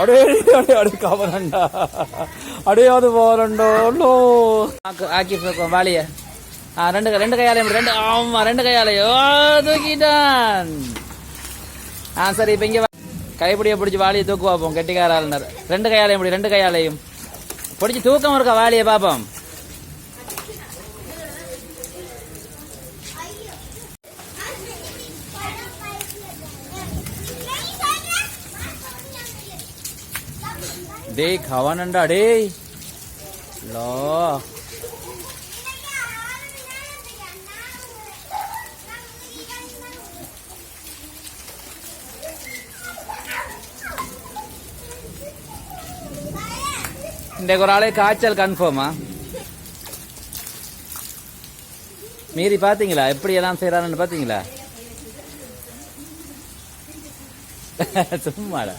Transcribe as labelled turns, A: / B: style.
A: அடே அடே அடே கவனண்டா அடே அது போறண்டோ ஆக்கி வாளிய ரெண்டு கையாலையும் ரெண்டு ஆமா ரெண்டு கையாலையோ தூக்கிட்டான். சரி இப்ப இங்க கைப்பிடிய பிடிச்சி வாளியை தூக்கு பார்ப்போம். கெட்டிக்காராளர் ரெண்டு கையாலையும் பிடி, ரெண்டு கையாலையும் பிடிச்சி தூக்கம் இருக்கா வாளியை பார்ப்போம். டேய் கவனண்டா டேய் லோ இன்றைக்கு ஒரு ஆளே காய்ச்சல் கன்ஃபார்மா? மீறி பாத்தீங்களா எப்படி எல்லாம் செய்யறான்னு பாத்தீங்களா? சும்மாடா.